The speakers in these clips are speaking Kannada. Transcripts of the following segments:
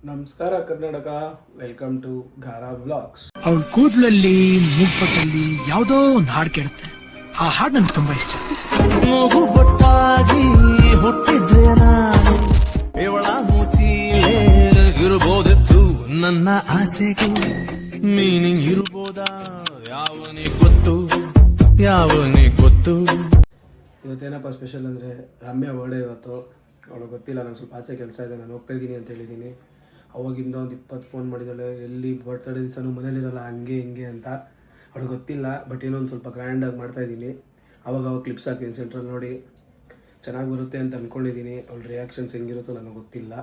ನಮಸ್ಕಾರ Karnataka, welcome to Gara vlogs. ಅವಳ ಕೂದಲಲ್ಲಿ ಮೂಗ್ಪಟ್ಟಲ್ಲಿ ಯಾವುದೋ ಒಂದು ಹಾಡು ಕೇಳುತ್ತೆ. ಆ ಹಾಡು ನನಗೆ ತುಂಬಾ ಇಷ್ಟ. ಮೂಗು ಬೊಟ್ಟಾಗಿ ಹುಟ್ಟಿದ್ರೆ ನಾನು ಇವಳ ಮೂತಿಲೇ ಇರಬಹುದಿತ್ತು. ನನ್ನ ಆಸೆಗೂ ಮೀನಿಂಗ್ ಇರಬಹುದಾ? ಯಾವನಿಗೆ ಗೊತ್ತು. ಇವತ್ತೇನಪ್ಪ ಸ್ಪೆಷಲ್ ಅಂದರೆ ರಮ್ಯಾ ಬರ್ಡೇ ಇವತ್ತು. ಅವಳಿಗೆ ಗೊತ್ತಿಲ್ಲ, ನಂಗೆ ಸ್ವಲ್ಪ ಆಚೆ ಕೆಲಸ ಇದೆ, ನಾನು ಹೋಗ್ತಾ ಇದ್ದೀನಿ ಅಂತ ಹೇಳಿದ್ದೀನಿ. ಅವಾಗಿಂದ ಒಂದು 20 ಫೋನ್ ಮಾಡಿದ್ದಾಳೆ, ಎಲ್ಲಿ ಬರ್ತಡೇ ದಿವಸನೂ ಮನೇಲಿರಲ್ಲ, ಹಂಗೆ ಹಿಂಗೆ ಅಂತ. ಅವಳಿಗೆ ಗೊತ್ತಿಲ್ಲ, ಬಟ್ ಏನೋ ಒಂದು ಸ್ವಲ್ಪ ಗ್ರ್ಯಾಂಡಾಗಿ ಮಾಡ್ತಾಯಿದ್ದೀನಿ. ಅವಾಗ ಕ್ಲಿಪ್ಸ್ ಹಾಕ್ತೀನಿ ಸೆಂಟ್ರಲ್ಲಿ, ನೋಡಿ ಚೆನ್ನಾಗಿ ಬರುತ್ತೆ ಅಂತ ಅಂದ್ಕೊಂಡಿದ್ದೀನಿ. ಅವಳ ರಿಯಾಕ್ಷನ್ಸ್ ಹೆಂಗಿರುತ್ತೋ ನನಗೆ ಗೊತ್ತಿಲ್ಲ,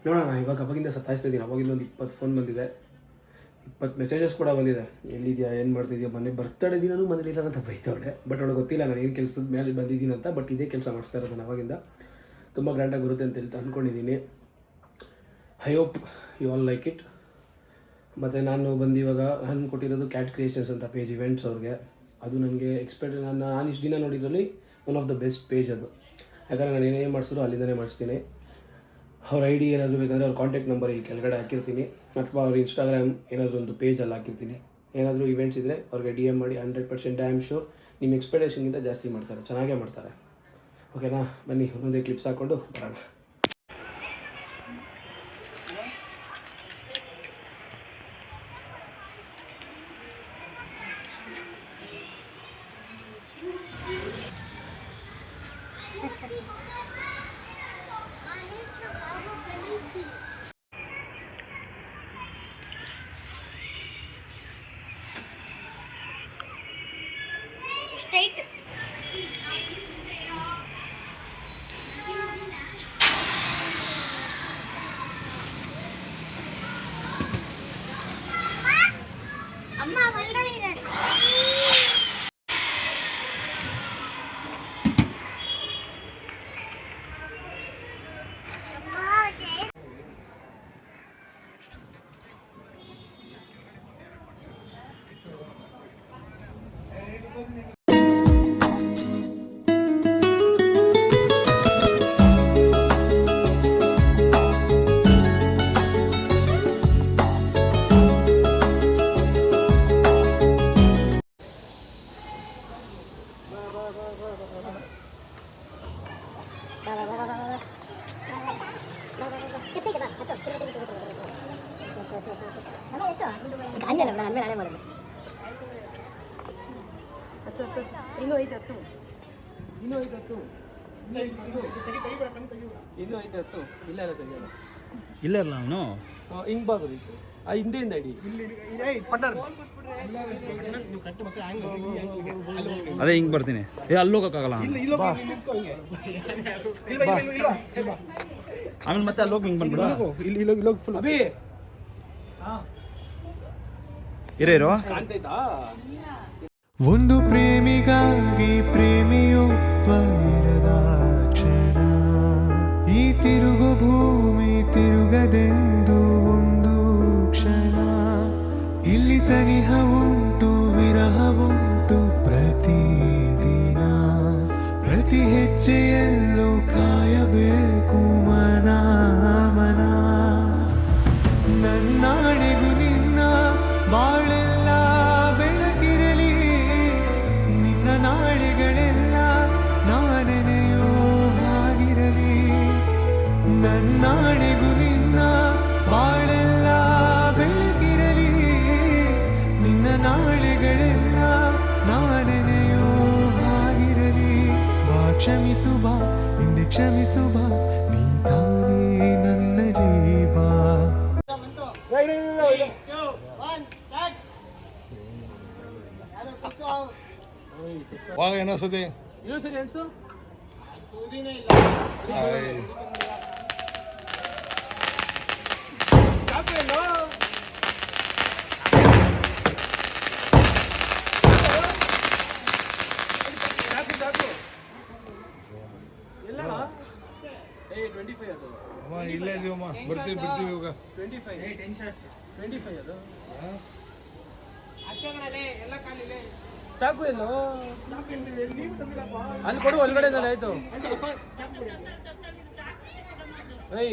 ನೋಡೋಣ. ಅವಾಗಿಂದ ಸತಾಯಿಸ್ತಿದ್ದೀನಿ. ಅವಾಗಿಂದ ಒಂದು 20 ಫೋನ್ ಬಂದಿದೆ, 20 ಮೆಸೇಜಸ್ ಕೂಡ ಬಂದಿದೆ. ಎಲ್ಲಿದೆಯಾ, ಏನು ಮಾಡ್ತಿದ್ಯಾ, ಮೊನ್ನೆ ಬರ್ತಡೇ ದಿನವೂ ಮನೇಲಿಲ್ಲ ಅಂತ ಬೈತವಳೆ. ಬಟ್ ಅವಳಿಗೆ ಗೊತ್ತಿಲ್ಲ ನಾನು ಏನು ಕೆಲಸದ ಮೇಲೆ ಬಂದಿದ್ದೀನಿ ಅಂತ. ಬಟ್ ಇದೇ ಕೆಲಸ ಮಾಡಿಸ್ತಾ ಇರೋದು ನಾನು ಅವಾಗಿಂದ. ತುಂಬ ಗ್ರ್ಯಾಂಡಾಗಿ ಬರುತ್ತೆ ಅಂತ ಹೇಳ್ತಾ ಅಂದ್ಕೊಂಡಿದ್ದೀನಿ. I hope you all like it. ಮತ್ತು ನಾನು ಬಂದು ಇವಾಗ ನಾನು ಕೊಟ್ಟಿರೋದು ಕ್ಯಾಟ್ ಕ್ರಿಯೇಷನ್ಸ್ ಅಂತ ಪೇಜ್, ಇವೆಂಟ್ಸ್ ಅವ್ರಿಗೆ. ಅದು ನನಗೆ ನಾನು ಇಷ್ಟು ದಿನ ನೋಡಿದ್ರಲ್ಲಿ one of the best page ಅದು. ಯಾಕಂದರೆ ನಾನು ಏನೇ ಮಾಡಿಸಿದ್ರು ಅಲ್ಲಿಂದನೇ ಮಾಡಿಸ್ತೀನಿ. ಅವ್ರ ಐ ಡಿ ಏನಾದರೂ ಬೇಕಂದರೆ ಅವ್ರ ಕಾಂಟ್ಯಾಕ್ಟ್ ನಂಬರ್ ಇಲ್ಲಿ ಕೆಳಗಡೆ ಹಾಕಿರ್ತೀನಿ, ಅಥವಾ ಅವ್ರ ಇನ್ಸ್ಟಾಗ್ರಾಮ್ ಏನಾದರೂ ಒಂದು ಪೇಜಲ್ಲಿ ಹಾಕಿರ್ತೀನಿ. ಏನಾದರೂ ಇವೆಂಟ್ಸ್ ಇದ್ದರೆ ಅವ್ರಿಗೆ DM ಮಾಡಿ. 100% ಐ ಆಮ್ ಶೂರ್ ನಿಮ್ಮ ಎಕ್ಸ್ಪೆಕ್ಟೇಷನ್ಗಿಂತ ಜಾಸ್ತಿ ಮಾಡ್ತಾರೆ, ಚೆನ್ನಾಗೇ ಮಾಡ್ತಾರೆ. ಓಕೆನಾ? ಬನ್ನಿ ಒಂದೊಂದೇ ಕ್ಲಿಪ್ಸ್ ಹಾಕ್ಕೊಂಡು ಬರೋಣ. ಸ್ಟ್ರೈಟ್ ಅಮ್ಮ ಒಳಗಡೆ ಇದ್ದಾರೆ. ಇಲ್ಲ ಅವನು ಹಿಂಗೆ ಬಾಗೋದು ಹಿಂದೆಯಿಂದ ಇಡಿ. ಅದೇ ಹಿಂಗೆ ಬರ್ತೀನಿ. ಅಲ್ಲಿ ಹೋಗೋಕ್ಕಾಗಲ್ಲ, ಆಮೇಲೆ ಮತ್ತೆ ಅಲ್ಲಿ ಹೋಗಿ ಹಿಂಗೆ ಬಂದ್ಬಿಡು. ಇರೋ ಒಂದು ಪ್ರೇಮಿಗಾಗಿ ಪ್ರೇಮಿಯೊಬ್ಬ ಇರದ ಕ್ಷಣ, ಈ ತಿರುಗು ಭೂಮಿ ತಿರುಗದೆಂದು ಒಂದು ಕ್ಷಣ. ಇಲ್ಲಿ ಸನಿಹ ಉಂಟು, ವಿರಹ ಉಂಟು ಪ್ರತಿದಿನ. ಪ್ರತಿ ಹೆಜ್ಜೆಯಲ್ಲೂ ಕಾಯಬೇಕು ಮನ ಮನ. ನನ್ನಾಣೆಗೂ ನಿನ್ನ ಬಾಳೆಲ್ಲ ಬೆಳಗಿರಲಿ, ನಿನ್ನ ನಾಳೆಗಳೆಲ್ಲ ನಾನೆನೆಯೋ ಹಾಗಿರಲಿ. ನನ್ನಾಣೆಗೂ ನಿನ್ನ ಬಾಳೆಲ್ಲ ಬೆಳಗಿರಲಿ, ನಿನ್ನ ನಾಳೆಗಳೆಲ್ಲ ನಾನೆನೆಯೋ ಹಾಗಿರಲಿ. ಬಾ ಕ್ಷಮಿಸು ಬಾ, ಹಿಂದೆ ಕ್ಷಮಿಸು ಬಾ, ನೀ ತಾನೇ ನನ್ನ ಜೀವ. ಏನಿಸ್ತದೆ ಸರಿ ಅನ್ಸು. ಇಲ್ಲೇ ಇದೀವಮ್ಮ, ಬರ್ತೀವಿ ಇವಾಗ. 25 ಅದು ಚಾಕು ಎಲ್ಲೋ ಅಲ್ಲಿ ಕೊಡು, ಒಳಗಡೆ ಆಯ್ತು.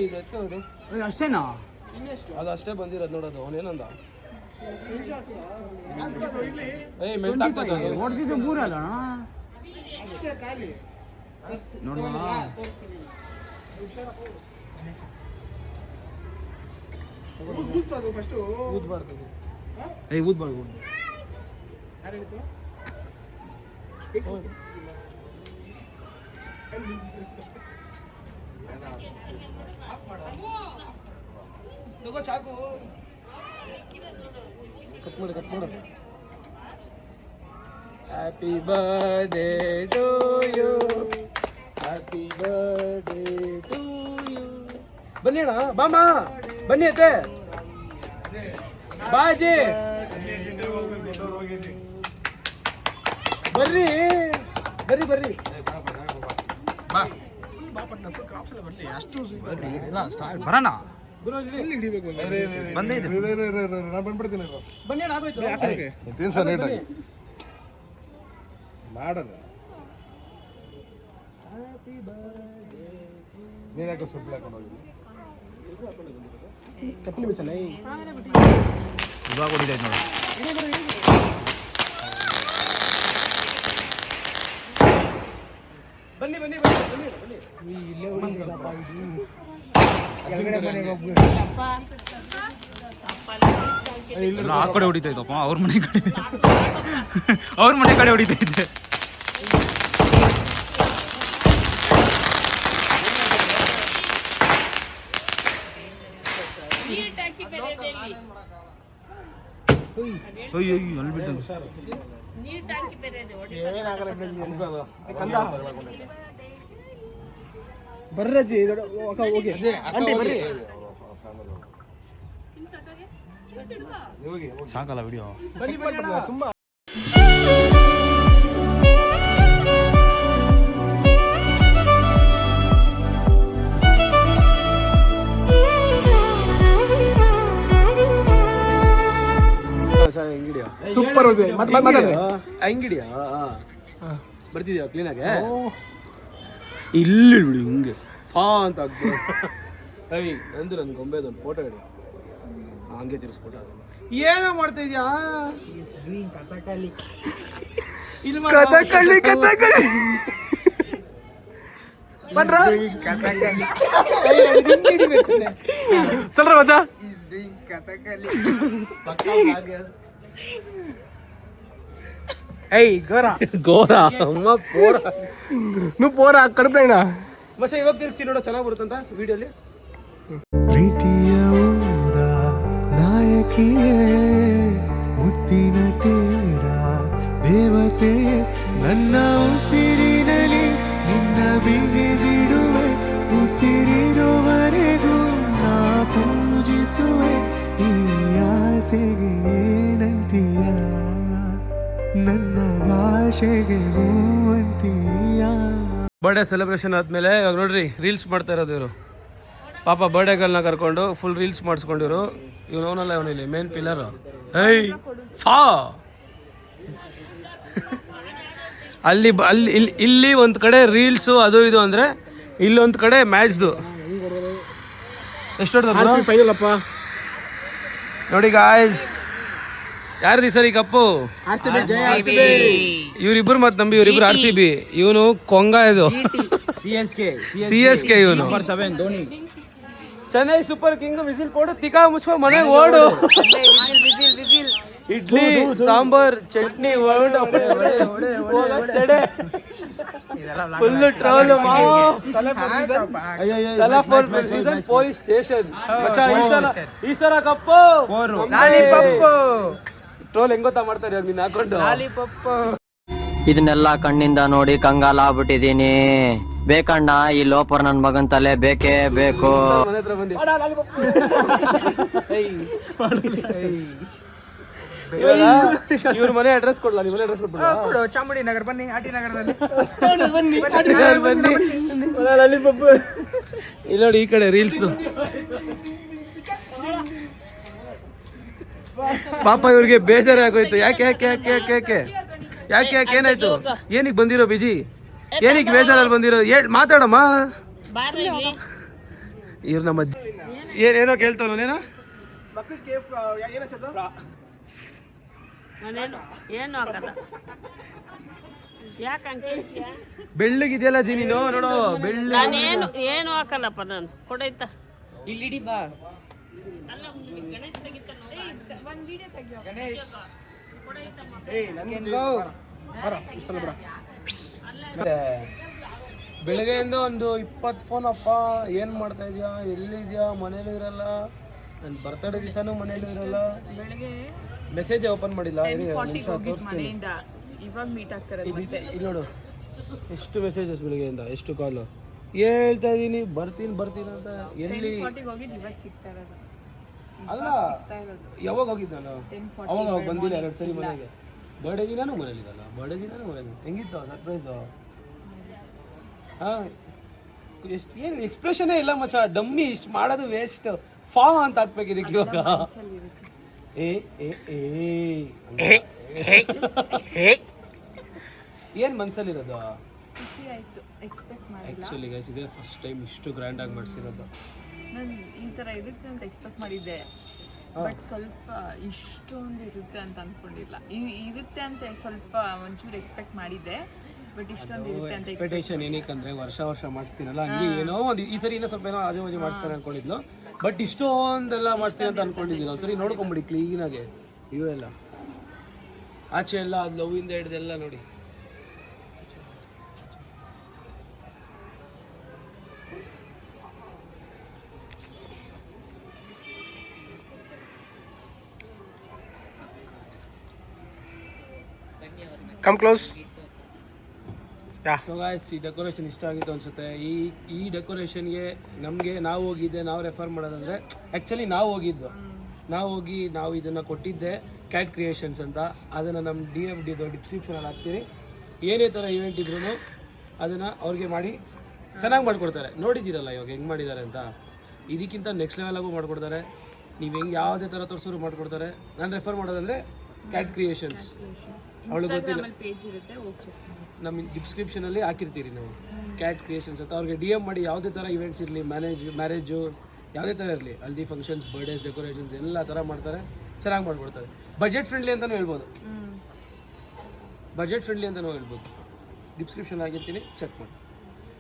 ಇದು ಎತ್ತು ಅಷ್ಟೇನಾ? ಅದು ಅಷ್ಟೇ ಬಂದಿರೋದು ನೋಡೋದು ಅವನೇನಂದ ಏಯ್ ಮೆಲ್ಟ್ ಆಗ್ತದೆ ಹೊಡೆದಿದ್ದು ಮೂರಲ್ಲ ನೋಡುವ ಊದ್ಬಾರ್ದು ಏಯ್ ಊದ್ಬಾರ್ದು ತಗೋ ಚಾಕು ಕಟ್ ಮಾಡು happy birthday to you happy birthday to you ಬನ್ನಿ ಅಣ್ಣ ಬಾಮ ಬನ್ನಿ ಅತ್ತೆ ಬಾಜಿ ಬರ್ರಿ ಬರ್ರಿ ಬರ್ರಿ ಬರೋಣ ನಾನು ಬಂದ್ಬಿಡ್ತೀನಿ ಬನ್ನಿ ಅಣ್ಣ ಆಗೋಯ್ತು ನಿಂತೀನಿ ಸರ್ ನೀಟಾಗಿ ಮಾಡೋದು ನೀನು ಯಾಕೆ ಸ್ವಲ್ಪ ಹಾಕೊಂಡು ಹೋಗಿದ್ದಿ ಕಪ್ಪಲಿ ಬಿಚ್ಚಲ್ಲ ಇವಾಗ ಹೊಡಿತೈತೆ ನೋಡಿ ಬನ್ನಿ ಬನ್ನಿ ಬನ್ನಿ ಬನ್ನಿ ಬನ್ನಿ ಎಲ್ಲ ಆ ಕಡೆ ಹೊಡಿತೈತಪ್ಪ ಅವ್ರ ಮನೆ ಕಡೆ ಅವ್ರ ಮನೆ ಕಡೆ ಹೊಡಿತೈತೆ ಅಯ್ಯೋ ಅಲ್ಲಿ ಬಿಡ್ತಾನೆ ಬರ್ರಜ್ಜಿ ಹೋಗಿ ಆಂಟಿ ಬರ್ರಿ ಸಾಕಲ್ಲ ವಿಡಿಯೋ ಬನ್ನಿ ಬನ್ನಿ ತುಂಬಾ ಅಂಗಡಿಯಾ ಸೂಪರ್ ಅಂಗಡಿಯಾ ಬರ್ತಿದ್ಯಾ ಕ್ಲೀನಾಗೆ ಇಲ್ಲಿ ಬಿಡಿ ಹಿಂಗೆ ಫಾ ಅಂತ ಆಗ್ಬೋದು ಐ ನಂದು ನನ್ನ ಗೊಂಬೆದೊಂದು ಫೋಟೋ ಇಡಿ ಹಂಗೆ ತಿರ್ಸ್ಬಿಟ್ಟು ಏನೋ ಮಾಡ್ತಾ ಇದ್ಯಾ ಇಲ್ಲಿ ಸಲ್ರ ಮಚ್ಚ ಏಯ್ ಗೋರ ಅಮ್ಮ ಪೋರ నువ్వు పోరా అక్కడ పైన ಮತ್ತೆ ಇವಾಗ ತಿರ್ಸಿ ನೋಡೋ ಚೆನ್ನಾಗಿ ಬರುತ್ತಂತ ವಿಡಿಯೋಲಿ ಪ್ರೀತಿಯ ಊರ ನಾಯಕಿಯೇ ಮುತ್ತಿನ ತೇರ ದೇವತೆ ನನ್ನ ಉಸಿರಿನಲ್ಲಿ ನಿನ್ನ ಬಿಗಿದಿಡುವೆ ಉಸಿರಿರುವವರೆಗೂ ನಾ ಪೂಜಿಸುವೆ ಈ ಆಸೆಗೆ ಏನಂತೀಯ ನನ್ನ ಭಾಷೆಗೆ ಹೂವಂತೀಯ ಬರ್ಡೇ ಸೆಲೆಬ್ರೇಷನ್ ಆದಮೇಲೆ ಇವಾಗ ನೋಡ್ರಿ ರೀಲ್ಸ್ ಮಾಡ್ತಾ ಇರೋದು ಇವರು ಪಾಪ ಬರ್ಡೇಗಳನ್ನ ಕರ್ಕೊಂಡು ಫುಲ್ ರೀಲ್ಸ್ ಮಾಡಿಸ್ಕೊಂಡಿರು ಇವನು ಅವನಲ್ಲ ಇವನಿಲ್ಲಿ ಮೇನ್ ಪಿಲ್ಲರ್ ಏಯ್ ಫಾ ಅಲ್ಲಿ ಇಲ್ಲಿ ಒಂದು ಕಡೆ ರೀಲ್ಸು ಅದು ಇದು ಅಂದರೆ ಇಲ್ಲೊಂದು ಕಡೆ ಮ್ಯಾಚ್ದು ಎಷ್ಟು ಹೊಡೆದ ಫೈನಲ್ ಅಪ್ಪ ನೋಡಿ ಗಾಯ್ಸ್ ಯಾರ್ದು ಸರಿ ಕಪ್ಪು ಇವ್ರಿಬ್ರು ಮತ್ತೆ ನಂಬಿ ಇವ್ರಿಬ್ರು RCB ಇವನು ಕೊಂಗ ಇದು CSK ಇವನು ಚೆನ್ನೈ ಸೂಪರ್ ಕಿಂಗ್ ವಿಸಿಲ್ ಕೊಡು ತಿಕಾ ಮುಚ್ಕೊ ಮನೆಗೆ ಓಡು idli sambar chutney full troll police station ಈ ಸಲ ಕಪ್ಪು ಟ್ರೋಲ್ ಹೆಂಗ್ ಗೊತ್ತಾ ಮಾಡ್ತಾರೆ ನೀನ್ ಹಾಕೊಂಡು ಇದನ್ನೆಲ್ಲ ಕಣ್ಣಿಂದ ನೋಡಿ ಕಂಗಾಲ ಆಗ್ಬಿಟ್ಟಿದೀನಿ ಬೇಕಣ್ಣ ಈ ಲೋಪರ್ ನನ್ ಮಗನ್ ತಲೆ ಬೇಕೇ ಬೇಕು. ಮನೆ ಹತ್ರ ಬಂದಿ ಇವ್ರ ಮನೆ ಅಡ್ರೆಸ್ ಕೊಡ್ಲಾ ನಿಮ್ಮ ಮನೆ ಅಡ್ರೆಸ್ ಕೊಡ್ಬಿಡು. ಚಾಮುಂಡಿ ನಗರ ಬನ್ನಿ ಆಟಿ ನಗರದಲ್ಲಿ ಬನ್ನಿ ಇಲ್ಲಿ ನೋಡಿ ಈ ಕಡೆ ರೀಲ್ಸ್ ಪಾಪ ಇವ್ರಿಗೆ ಬೇಜಾರೇ ಆಗೋಯ್ತು. ಯಾಕೆ ಯಾಕೆ ಯಾಕೆ ಯಾಕೆ ಯಾಕೆ ಯಾಕೆ ಯಾಕೆ ಏನಾಯ್ತು? ಏನಕ್ಕೆ ಬಂದಿರೋ ಬಿಜಿ? ಏನಕ್ಕೆ ಬೇಜಾರಲ್ಲಿ ಬಂದಿರೋ? ಮಾತಾಡಮ್ಮ. ಇವ್ರು ನಮ್ಮ ಏನೇನೋ ಕೇಳ್ತಾವ ಏನೋ ಏನು ಹಾಕಲ್ಲ ಯಾಕಂಗೆ ಬೆಳ್ಳಗಿದೆಯಲ್ಲ ಜಿ ನೀನು ನೋಡು ಬೆಳ್ಳ ನಾನೇನು ಏನು ಹಾಕಲ್ಲಪ್ಪ ನಾನು ಕೊಡೈತಾ ಇಲ್ಲಿ ಬಾ ಬೆಳಗ್ಗೆಯಿಂದ ಒಂದು 20 ಫೋನ್ ಅಪ್ಪ ಏನ್ ಮಾಡ್ತಾ ಇದೀಯಾ ಎಲ್ಲಿದ್ಯಾ ಮನೇಲಿ ಇರಲ್ಲ ನನ್ನ ಬರ್ತಡೇ ದಿವಸನೂ ಮನೇಲಿ ಇರಲ್ಲ ಮೆಸೇಜ್ ಓಪನ್ ಮಾಡಿಲ್ಲ ತೋರಿಸ್ತೀನಿ ಇವಾಗ ಮೀಟ್ ಆಗ್ತಾರೆ ಇಲ್ಲಿ ನೋಡು ಎಷ್ಟು ಮೆಸೇಜಸ್ ಬೆಳಗ್ಗೆಯಿಂದ ಎಷ್ಟು ಕಾಲು ಹೇಳ್ತಾ ಇದೀನಿ ಬರ್ತೀನಿ ಅಂತ ಎಲ್ಲಿ ಹೋಗಿದ್ದು ಇವತ್ತು ಸಿಗ್ತಾ ಇರೋದು ಅಲ್ಲ ಯಾವಾಗ ಹೋಗಿದ್ದು ನಾನು ಅವಾಗ ಬಂದಿಲ್ಲ 2 ಸರಿ ಮನೆಗೆ ಬರ್ಡೇ ದಿನಾನು ಮನೇಲಿದ್ದಲ್ಲ ಬರ್ಡೇ ದಿನಾನು ಮನೇಲಿ ಹೆಂಗಿತ್ತು ಸರ್ಪ್ರೈಸು ಹಾಂ ಎಷ್ಟು ಏನು ಎಕ್ಸ್ಪ್ರೆಷನೇ ಇಲ್ಲ ಮಚ್ಚ ಡಮ್ಮಿ ಇಷ್ಟು ಮಾಡೋದು ವೇಸ್ಟ್ ಫಾ ಅಂತ ಹಾಕ್ಬೇಕು ಇದಕ್ಕೆ ಇವಾಗ ಏನು ಮನಸ್ಸಲ್ಲಿರೋದು ಖುಷಿ ಆಯ್ತು ಎಕ್ಸ್ಪೆಕ್ಟ್ ಮಾಡಿಲ್ಲ ಆ್ಯಕ್ಚುಲಿ ಗೈಸ್ ಇದೇ ಫಸ್ಟ್ ಟೈಮ್ ಇಷ್ಟು ಗ್ರ್ಯಾಂಡಾಗಿ ಮಾಡಿಸಿರೋದು ನಾನು ಈ ಥರ ಇರುತ್ತೆ ಅಂತ ಎಕ್ಸ್ಪೆಕ್ಟ್ ಮಾಡಿದ್ದೆ ಬಟ್ ಸ್ವಲ್ಪ ಇಷ್ಟೊಂದು ಇರುತ್ತೆ ಅಂತ ಅಂದ್ಕೊಂಡಿಲ್ಲ ಇರುತ್ತೆ ಅಂತ ಸ್ವಲ್ಪ ಒಂಚೂರು ಎಕ್ಸ್ಪೆಕ್ಟ್ ಮಾಡಿದ್ದೆ ಬಟ್ ಇಷ್ಟೊಂದು ಇರುತ್ತೆ ಅಂತ ಎಕ್ಸ್ಪೆಕ್ಟೇಷನ್ ಏನಕ್ಕಂದ್ರೆ ವರ್ಷ ಮಾಡಿಸ್ತೀನಲ್ಲ ಹಂಗೆ ಏನೋ ಒಂದು ಈ ಸರಿ ಇನ್ನೂ ಸ್ವಲ್ಪ ಏನೋ ಆಜು ಬಾಜು ಮಾಡಿಸ್ತಾರೆ ಅನ್ಕೊಂಡಿದ್ಲು ಬಟ್ ಇಷ್ಟೊಂದೆಲ್ಲ ಮಾಡಿಸ್ತೀನಿ ಅಂತ ಅನ್ಕೊಂಡಿದ್ದೀನಿ ಒಂದ್ಸರಿ ನೋಡ್ಕೊಂಬಿಡಿ ಕ್ಲೀನಾಗೆ ಇವೆಲ್ಲ ಆಚೆ ಎಲ್ಲ ಅದು ಲವ್ವಿಂದ ಹಿಡ್ದೆಲ್ಲ ನೋಡಿ ಕಮ್ ಕ್ಲೋಸ್ ಸೊ ಗಾಯ್ಸ್ ಈ ಡೆಕೋರೇಷನ್ ಇಷ್ಟ ಆಗಿತ್ತು ಅನಿಸುತ್ತೆ ಈ ಡೆಕೋರೇಷನ್ಗೆ ನಮಗೆ ನಾವು ಹೋಗಿದ್ದೆ ನಾವು ರೆಫರ್ ಮಾಡೋದಂದರೆ ಆ್ಯಕ್ಚುಲಿ ನಾವು ಹೋಗಿ ನಾವು ಇದನ್ನು ಕೊಟ್ಟಿದ್ದೆ ಕ್ಯಾಟ್ ಕ್ರಿಯೇಷನ್ಸ್ ಅಂತ ಅದನ್ನು ನಮ್ಮ DFDದು ಡಿಸ್ಕ್ರಿಪ್ಷನಲ್ಲಿ ಹಾಕ್ತೀರಿ ಏನೇ ಥರ ಇವೆಂಟ್ ಇದ್ರೂ ಅದನ್ನು ಅವ್ರಿಗೆ ಮಾಡಿ ಚೆನ್ನಾಗಿ ಮಾಡಿಕೊಡ್ತಾರೆ ನೋಡಿದ್ದೀರಲ್ಲ ಇವಾಗ ಹೆಂಗೆ ಮಾಡಿದ್ದಾರೆ ಅಂತ ಇದಕ್ಕಿಂತ ನೆಕ್ಸ್ಟ್ ಲೆವೆಲಾಗೂ ಮಾಡಿಕೊಡ್ತಾರೆ ನೀವು ಹೆಂಗೆ ಯಾವುದೇ ಥರ ತೋರಿಸೋರು ಮಾಡಿಕೊಡ್ತಾರೆ ನಾನು ರೆಫರ್ ಮಾಡೋದಂದರೆ ಕ್ಯಾಟ್ ಕ್ರಿಯೇಷನ್ಸ್ ಅವಳು ಗೊತ್ತಿಲ್ಲ ಪೇಜ್ ಇರುತ್ತೆ ನಮ್ಮ ಡಿಸ್ಕ್ರಿಪ್ಷನಲ್ಲಿ ಹಾಕಿರ್ತೀರಿ ನಾವು ಕ್ಯಾಟ್ ಕ್ರಿಯೇಷನ್ಸ್ ಅಂತ ಅವ್ರಿಗೆ DM ಮಾಡಿ ಯಾವುದೇ ಥರ ಇವೆಂಟ್ಸ್ ಇರಲಿ ಮ್ಯಾರೇಜು ಯಾವುದೇ ಥರ ಇರಲಿ ಹಲ್ದಿ ಫಂಕ್ಷನ್ಸ್ ಬರ್ಡೇಸ್ ಡೆಕೋರೇಷನ್ಸ್ ಎಲ್ಲ ಥರ ಮಾಡ್ತಾರೆ ಚೆನ್ನಾಗಿ ಮಾಡಿಕೊಡ್ತಾರೆ ಬಜೆಟ್ ಫ್ರೆಂಡ್ಲಿ ಅಂತಲೂ ಹೇಳ್ಬೋದು ಡಿಸ್ಕ್ರಿಪ್ಷನ್ ಆಗಿರ್ತೀನಿ ಚೆಕ್ ಮಾಡಿ